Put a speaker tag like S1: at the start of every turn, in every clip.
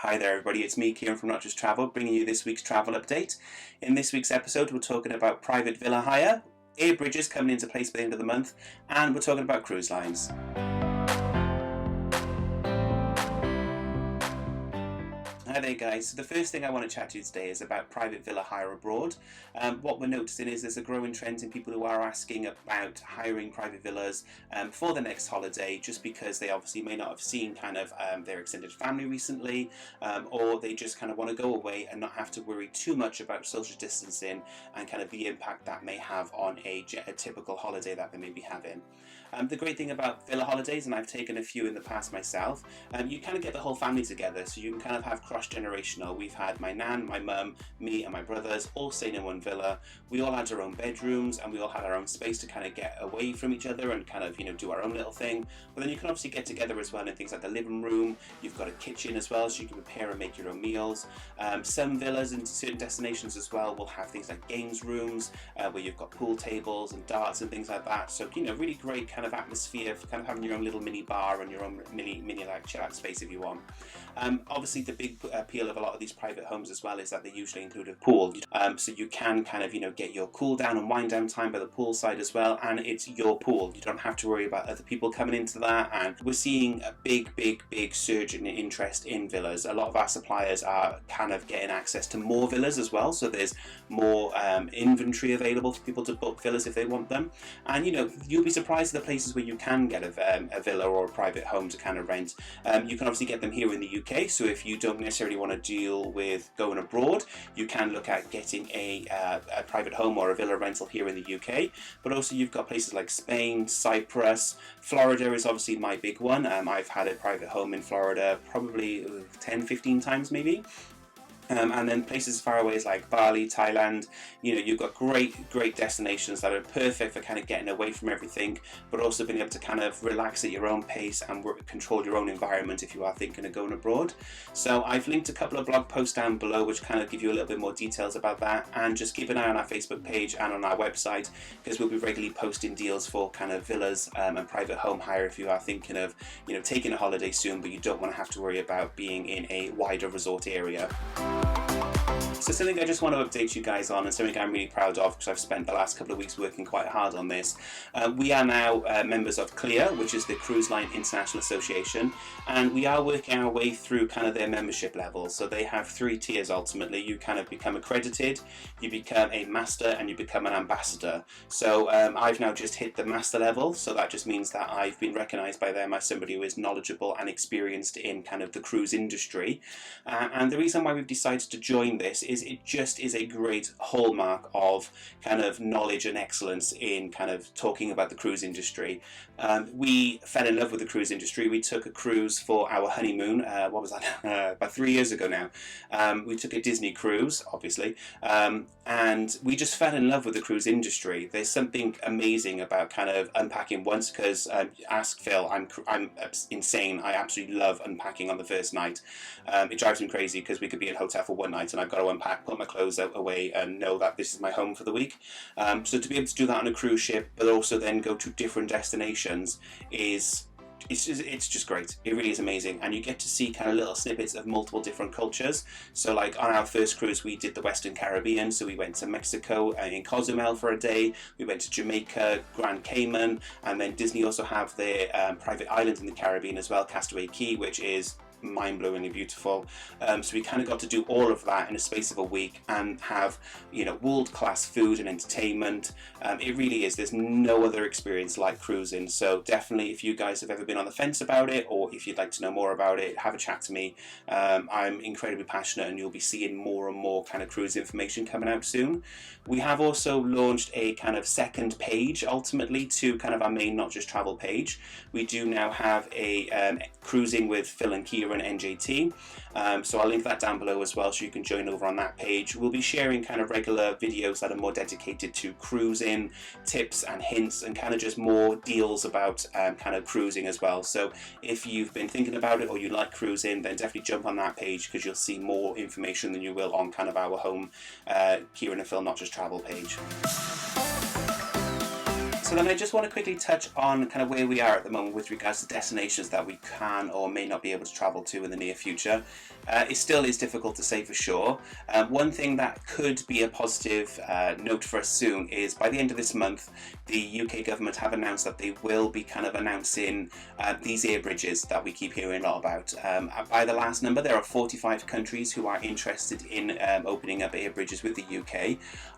S1: Hi there everybody, it's me Kieran from Not Just Travel, bringing you this week's travel update. In this week's episode we're talking about private villa hire, airbridges coming into place by the end of the month, and we're talking about cruise lines. Hi there guys, so the first thing I want to chat to you today is about private villa hire abroad. What we're noticing is there's a growing trend in people who are asking about hiring private villas for the next holiday, just because they obviously may not have seen their extended family recently, or they just kind of want to go away and not have to worry too much about social distancing and kind of the impact that may have on a typical holiday that they may be having. The great thing about villa holidays, and I've taken a few in the past myself, you kind of get the whole family together, so you can kind of have cross-generational. We've had my nan, my mum, me and my brothers all staying in one villa. We all had our own bedrooms and we all had our own space to kind of get away from each other and kind of, do our own little thing. But then you can obviously get together as well in things like the living room. You've got a kitchen as well, so you can prepare and make your own meals. Some villas in certain destinations as well will have things like games rooms where you've got pool tables and darts and things like that. So, really great kind of atmosphere for kind of having your own little mini bar and your own mini like chill out space if you want. Obviously the big appeal of a lot of these private homes as well is that they usually include a pool, so you can kind of get your cool down and wind down time by the pool side as well, and it's your pool. You don't have to worry about other people coming into that. And we're seeing a big surge in interest in villas. A lot of our suppliers are kind of getting access to more villas as well, so there's more inventory available for people to book villas if they want them. And you'll be surprised at the places where you can get a villa or a private home to kind of rent. You can obviously get them here in the UK, so if you don't necessarily want to deal with going abroad, you can look at getting a private home or a villa rental here in the UK. But also you've got places like Spain, Cyprus, Florida is obviously my big one. I've had a private home in Florida probably 10-15 times maybe. And then places as far away as like Bali, Thailand, you've got great destinations that are perfect for kind of getting away from everything, but also being able to kind of relax at your own pace and control your own environment if you are thinking of going abroad. So I've linked a couple of blog posts down below which kind of give you a little bit more details about that, and just keep an eye on our Facebook page and on our website, because we'll be regularly posting deals for kind of villas and private home hire if you are thinking of taking a holiday soon, but you don't want to have to worry about being in a wider resort area. So something I just want to update you guys on, and something I'm really proud of because I've spent the last couple of weeks working quite hard on this. We are now members of CLIA, which is the Cruise Line International Association, and we are working our way through kind of their membership levels. So they have 3 tiers ultimately. You kind of become accredited, you become a master, and you become an ambassador. So I've now just hit the master level, so that just means that I've been recognised by them as somebody who is knowledgeable and experienced in kind of the cruise industry. And the reason why we've decided to join this is it just is a great hallmark of kind of knowledge and excellence in kind of talking about the cruise industry. We fell in love with the cruise industry. We took a cruise for our honeymoon, what was that, about 3 years ago now. We took a Disney cruise, obviously, and we just fell in love with the cruise industry. There's something amazing about kind of unpacking once, because ask Phil, I'm insane. I absolutely love unpacking on the first night. It drives me crazy because we could be in a hotel for one night and I've got to unpack, put my clothes away and know that this is my home for the week. So to be able to do that on a cruise ship, but also then go to different destinations it's just great. It really is amazing, and you get to see kind of little snippets of multiple different cultures. So like on our first cruise we did the Western Caribbean, so we went to Mexico in Cozumel for a day, we went to Jamaica, Grand Cayman, and then Disney also have their private island in the Caribbean as well, Castaway Cay, which is mind-blowingly beautiful. So we kind of got to do all of that in a space of a week and have world-class food and entertainment. It really is, there's no other experience like cruising. So definitely, if you guys have ever been on the fence about it, or if you'd like to know more about it, have a chat to me. I'm incredibly passionate, and you'll be seeing more and more kind of cruise information coming out soon. We have also launched a kind of second page ultimately to kind of our main Not Just Travel page. We do now have a cruising with Phil and Kieran NJT, so I'll link that down below as well, so you can join over on that page. We'll be sharing kind of regular videos that are more dedicated to cruising tips and hints, and kind of just more deals about kind of cruising as well. So if you've been thinking about it or you like cruising, then definitely jump on that page, because you'll see more information than you will on kind of our home Kieran and Phil Not Just Travel page. So then I just want to quickly touch on kind of where we are at the moment with regards to destinations that we can or may not be able to travel to in the near future. It still is difficult to say for sure. One thing that could be a positive note for us soon is by the end of this month, the UK government have announced that they will be kind of announcing these airbridges that we keep hearing a lot about. By the last number, there are 45 countries who are interested in opening up airbridges with the UK.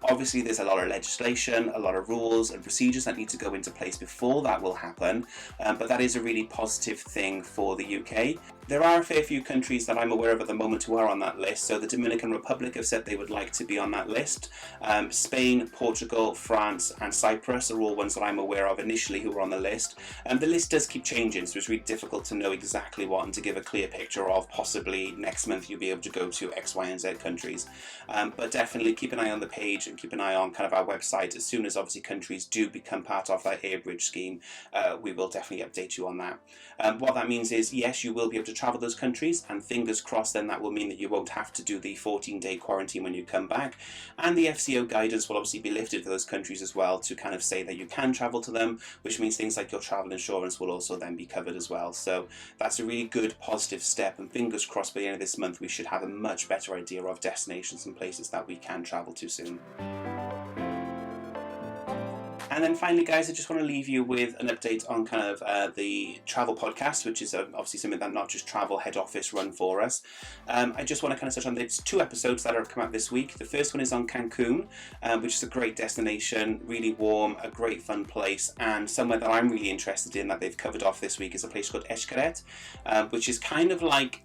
S1: Obviously, there's a lot of legislation, a lot of rules and procedures that need to go into place before that will happen, but that is a really positive thing for the UK. There are a fair few countries that I'm aware of at the moment who are on that list. So the Dominican Republic have said they would like to be on that list. Spain, Portugal, France and Cyprus are all ones that I'm aware of initially who are on the list. The list does keep changing, so it's really difficult to know exactly what and to give a clear picture of possibly next month you'll be able to go to X, Y and Z countries. But definitely keep an eye on the page and keep an eye on kind of our website. As soon as obviously countries do become part of that airbridge scheme, we will definitely update you on that. What that means is, yes, you will be able to travel those countries, and fingers crossed then that will mean that you won't have to do the 14-day quarantine when you come back, and the FCO guidance will obviously be lifted for those countries as well to kind of say that you can travel to them, which means things like your travel insurance will also then be covered as well. So that's a really good positive step, and fingers crossed by the end of this month we should have a much better idea of destinations and places that we can travel to soon. And then finally, guys, I just want to leave you with an update on kind of the travel podcast, which is obviously something that Not Just Travel head office run for us. I just want to kind of touch on it's 2 episodes that are come out this week. The first one is on Cancun, which is a great destination, really warm, a great fun place, and somewhere that I'm really interested in that they've covered off this week is a place called Xcaret, which is kind of like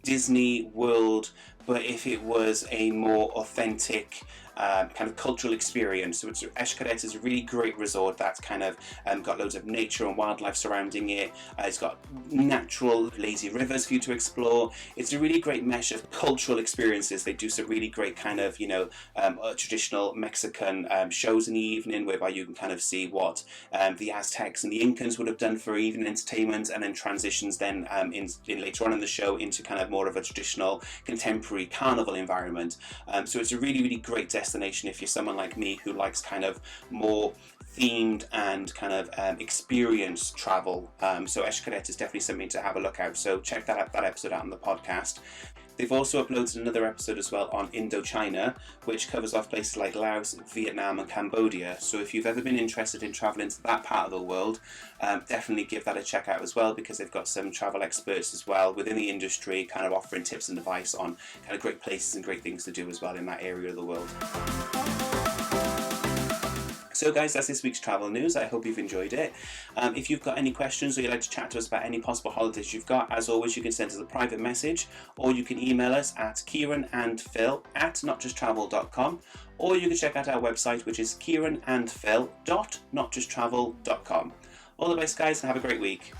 S1: Disney World, but if it was a more authentic kind of cultural experience. So Xcaret is a really great resort that's kind of got loads of nature and wildlife surrounding it. It's got natural lazy rivers for you to explore. It's a really great mesh of cultural experiences. They do some really great kind of, traditional Mexican shows in the evening, whereby you can kind of see what the Aztecs and the Incans would have done for evening entertainment, and then transitions then in later on in the show into kind of more of a traditional contemporary carnival environment. So it's a really, really great destination if you're someone like me who likes kind of more themed and kind of experienced travel. So Xcaret is definitely something to have a look out. So check that episode out on the podcast. They've also uploaded another episode as well on Indochina, which covers off places like Laos, Vietnam and Cambodia. So if you've ever been interested in travelling to that part of the world, definitely give that a check out as well, because they've got some travel experts as well within the industry kind of offering tips and advice on kind of great places and great things to do as well in that area of the world. So guys, that's this week's travel news. I hope you've enjoyed it. If you've got any questions or you'd like to chat to us about any possible holidays you've got, as always, you can send us a private message, or you can email us at Kieranandphil@notjusttravel.com, or you can check out our website, which is kieranandphil.notjusttravel.com. All the best, guys, and have a great week.